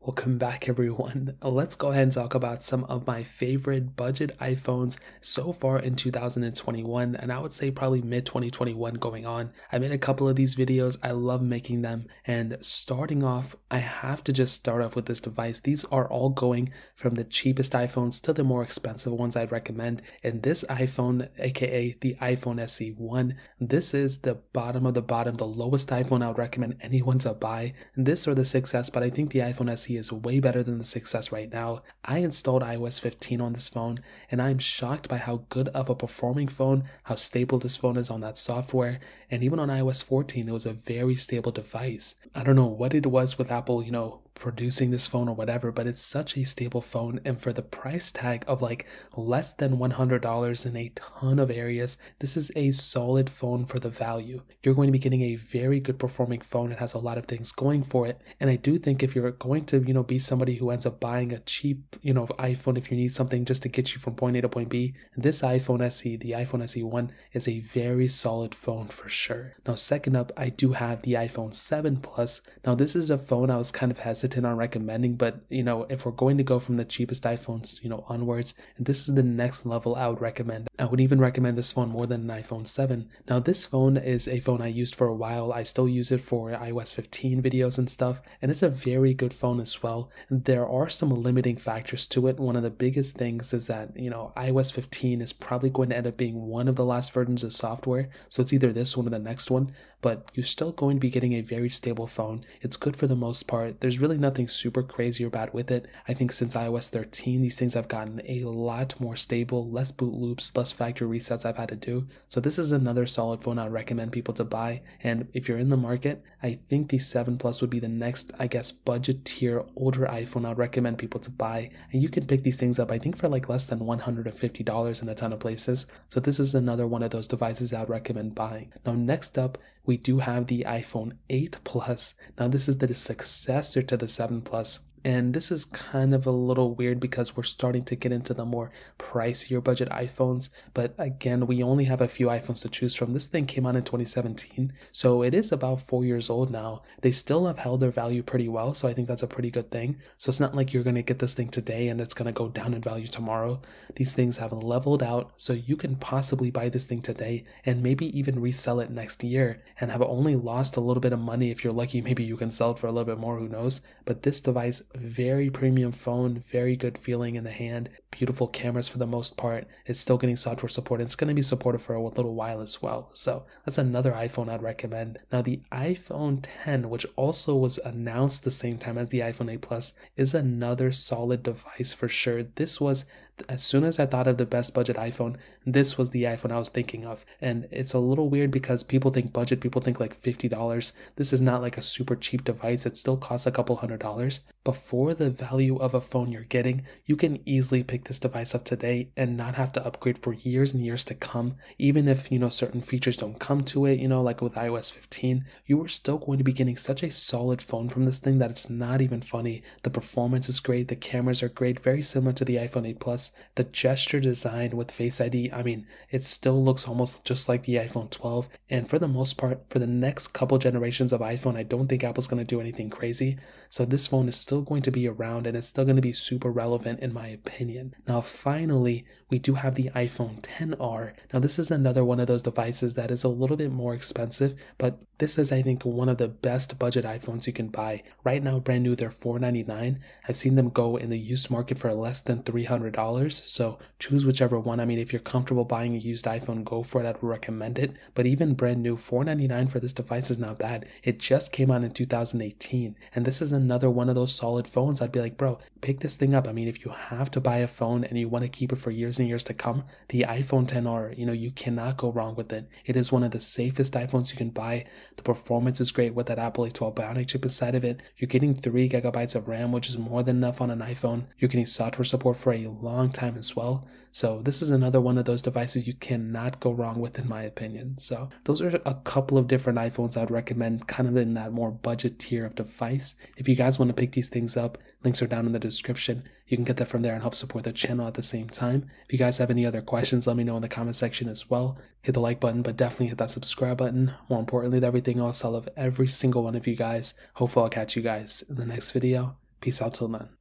Welcome back everyone. Let's go ahead and talk about some of my favorite budget iPhones so far in 2021, and I would say probably mid 2021 going on. I made a couple of these videos. I love making them, and starting off, I have to just start off with this device. These are all going from the cheapest iPhones to the more expensive ones I'd recommend, and this iPhone, aka the iPhone SE1, this is the bottom of the bottom, the lowest iPhone I would recommend anyone to buy. This or the 6S, but I think the iPhone SE is way better than the 6S right now. I installed iOS 15 on this phone, and I'm shocked by how good of a performing phone, how stable this phone is on that software, and even on iOS 14, it was a very stable device. I don't know what it was with Apple, producing this phone or whatever, but it's such a stable phone, and for the price tag of like less than $100 in a ton of areas, this is a solid phone for the value. You're going to be getting a very good performing phone. It has a lot of things going for it, and I do think if you're going to be somebody who ends up buying a cheap iPhone, if you need something just to get you from point A to point B, this iPhone SE, the iPhone SE1, is a very solid phone for sure. Now second up, I do have the iPhone 7 Plus. Now this is a phone I was kind of hesitant on recommending, but if we're going to go from the cheapest iPhones onwards, this is the next level I would recommend. I would even recommend this phone more than an iPhone 7. Now this phone is a phone I used for a while. I still use it for iOS 15 videos and stuff, and it's a very good phone as well. There are some limiting factors to it. One of the biggest things is that iOS 15 is probably going to end up being one of the last versions of software, so it's either this one or the next one, but you're still going to be getting a very stable phone. It's good for the most part. There's really nothing super crazy or bad with it. I think since iOS 13, these things have gotten a lot more stable, less boot loops, less factory resets I've had to do. So this is another solid phone I'd recommend people to buy. And if you're in the market, I think the 7 Plus would be the next, budget tier older iPhone I'd recommend people to buy. And you can pick these things up, I think, for like less than $150 in a ton of places. So this is another one of those devices I'd recommend buying. Now next up, we do have the iPhone 8 Plus. Now this is the successor to the 7 Plus. And this is kind of a little weird because we're starting to get into the more pricier budget iPhones. But again, we only have a few iPhones to choose from. This thing came out in 2017, so it is about 4 years old now. They still have held their value pretty well, so I think that's a pretty good thing. So it's not like you're going to get this thing today and it's going to go down in value tomorrow. These things have leveled out, so you can possibly buy this thing today and maybe even resell it next year and have only lost a little bit of money. If you're lucky, maybe you can sell it for a little bit more, who knows. But this device, very premium phone, very good feeling in the hand, beautiful cameras for the most part. It's still getting software support. It's going to be supported for a little while as well. So that's another iPhone I'd recommend. Now the iPhone 10, which also was announced the same time as the iPhone 8 Plus, is another solid device for sure. This was, as soon as I thought of the best budget iPhone, this was the iPhone I was thinking of. And it's a little weird because people think budget, people think like $50. This is not like a super cheap device. It still costs a couple $100. But for the value of a phone you're getting, you can easily pick this device up today and not have to upgrade for years and years to come. Even if, certain features don't come to it, like with iOS 15, you are still going to be getting such a solid phone from this thing that it's not even funny. The performance is great. The cameras are great. Very similar to the iPhone 8 Plus. The gesture design with Face ID, it still looks almost just like the iPhone 12. And for the most part, for the next couple generations of iPhone, I don't think Apple's going to do anything crazy. So this phone is still going to be around and it's still going to be super relevant in my opinion. Now finally, we do have the iPhone XR. Now this is another one of those devices that is a little bit more expensive, but this is, I think, one of the best budget iPhones you can buy. Right now, brand new, they're $499. I've seen them go in the used market for less than $300. So choose whichever one. If you're comfortable buying a used iPhone, go for it. I'd recommend it. But even brand new, $499 for this device is not bad. It just came out in 2018. And this is another one of those solid phones. I'd be like, bro, pick this thing up. If you have to buy a phone and you want to keep it for years and years to come, the iPhone XR, you cannot go wrong with it. It is one of the safest iPhones you can buy. The performance is great with that Apple A12 Bionic chip inside of it. You're getting 3 gigabytes of RAM, which is more than enough on an iPhone. You're getting software support for a long time as well. So this is another one of those devices you cannot go wrong with, in my opinion. So those are a couple of different iPhones I'd recommend, kind of in that more budget tier of device. If you guys want to pick these things up, links are down in the description. You can get that from there and help support the channel at the same time. If you guys have any other questions, let me know in the comment section as well. Hit the like button, but definitely hit that subscribe button. More importantly than everything else, I love every single one of you guys. Hopefully I'll catch you guys in the next video. Peace out till then.